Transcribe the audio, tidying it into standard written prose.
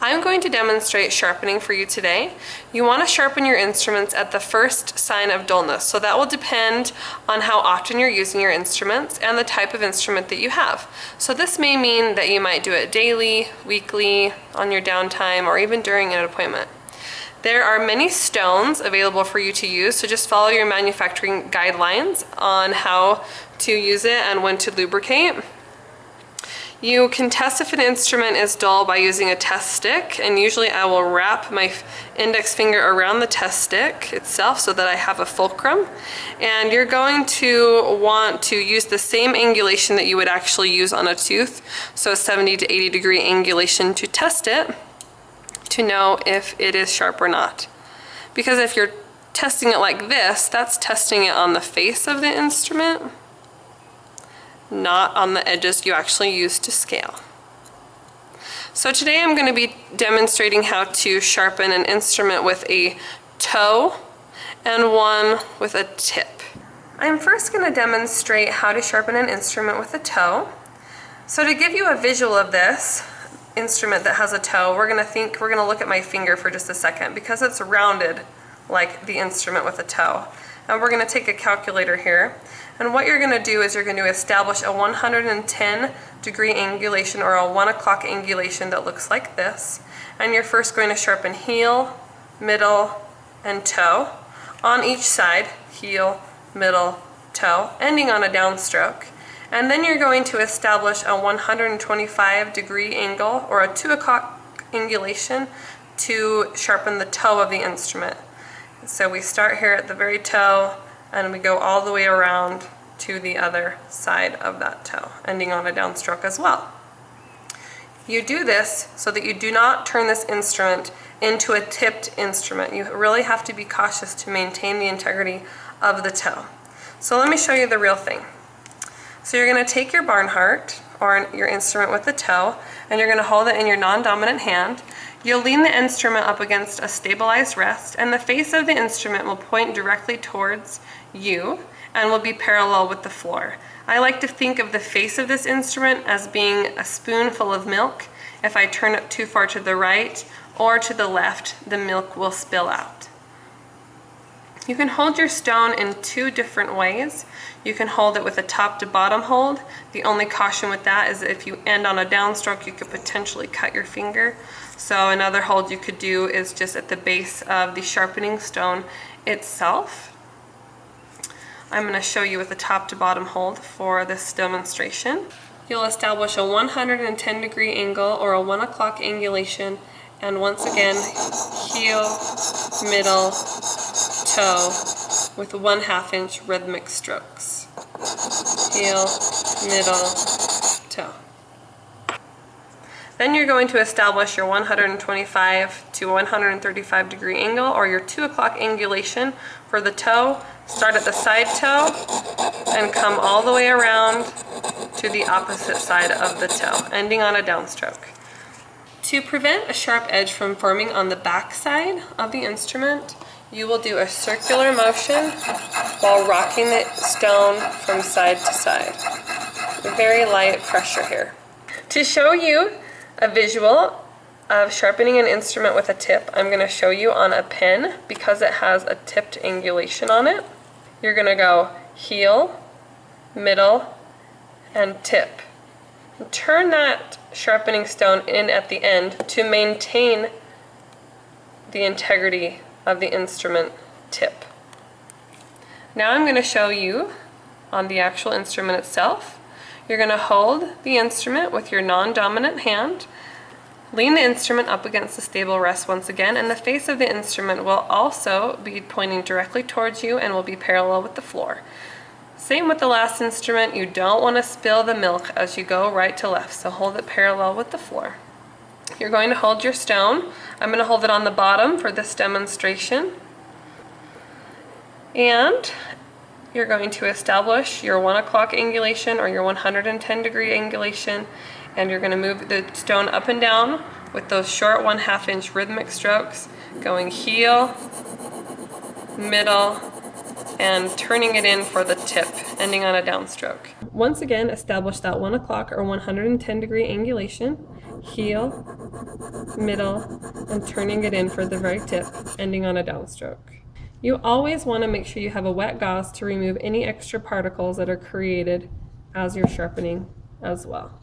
I'm going to demonstrate sharpening for you today. You want to sharpen your instruments at the first sign of dullness, so that will depend on how often you're using your instruments and the type of instrument that you have. So this may mean that you might do it daily, weekly, on your downtime, or even during an appointment. There are many stones available for you to use, so just follow your manufacturing guidelines on how to use it and when to lubricate. You can test if an instrument is dull by using a test stick, and usually I will wrap my index finger around the test stick itself so that I have a fulcrum. And you're going to want to use the same angulation that you would actually use on a tooth, so 70 to 80 degree angulation to test it, to know if it is sharp or not. Because if you're testing it like this, that's testing it on the face of the instrument, not on the edges you actually use to scale. So today I'm going to be demonstrating how to sharpen an instrument with a toe and one with a tip. I'm first going to demonstrate how to sharpen an instrument with a toe. So to give you a visual of this instrument that has a toe, we're going to look at my finger for just a second because it's rounded like the instrument with a toe. And we're going to take a calculator here. And what you're going to do is you're going to establish a 110 degree angulation, or a 1 o'clock angulation that looks like this. And you're first going to sharpen heel, middle, and toe on each side, heel, middle, toe, ending on a downstroke. And then you're going to establish a 125 degree angle, or a 2 o'clock angulation, to sharpen the toe of the instrument. So we start here at the very toe, and we go all the way around to the other side of that toe, ending on a downstroke as well. You do this so that you do not turn this instrument into a tipped instrument. You really have to be cautious to maintain the integrity of the toe. So let me show you the real thing. So you're going to take your Barnhart, or your instrument with the toe, and you're going to hold it in your non-dominant hand. You'll lean the instrument up against a stabilized rest, and the face of the instrument will point directly towards you and will be parallel with the floor. I like to think of the face of this instrument as being a spoonful of milk. If I turn it too far to the right or to the left, the milk will spill out. You can hold your stone in two different ways. You can hold it with a top to bottom hold. The only caution with that is if you end on a downstroke, you could potentially cut your finger. So another hold you could do is just at the base of the sharpening stone itself. I'm going to show you with a top to bottom hold for this demonstration. You'll establish a 110 degree angle, or a 1 o'clock angulation, and once again, heel, middle, toe, with 1/2 inch rhythmic strokes. Heel, middle, toe. Then you're going to establish your 125 to 135 degree angle, or your 2 o'clock angulation for the toe. Start at the side toe and come all the way around to the opposite side of the toe, ending on a downstroke. To prevent a sharp edge from forming on the back side of the instrument, you will do a circular motion while rocking the stone from side to side. Very light pressure here. To show you a visual of sharpening an instrument with a tip, I'm going to show you on a pen because it has a tipped angulation on it. You're going to go heel, middle, and tip. Turn that sharpening stone in at the end to maintain the integrity of the instrument tip. Now I'm going to show you on the actual instrument itself. You're going to hold the instrument with your non-dominant hand, lean the instrument up against the stable rest once again, and the face of the instrument will also be pointing directly towards you and will be parallel with the floor. Same with the last instrument, you don't want to spill the milk as you go right to left, so hold it parallel with the floor. You're going to hold your stone. I'm going to hold it on the bottom for this demonstration. And you're going to establish your 1 o'clock angulation, or your 110 degree angulation, and you're going to move the stone up and down with those short 1/2 inch rhythmic strokes, going heel, middle, and turning it in for the tip, ending on a downstroke. Once again, establish that 1 o'clock or 110 degree angulation, heel, middle, and turning it in for the very tip, ending on a downstroke. You always want to make sure you have a wet gauze to remove any extra particles that are created as you're sharpening as well.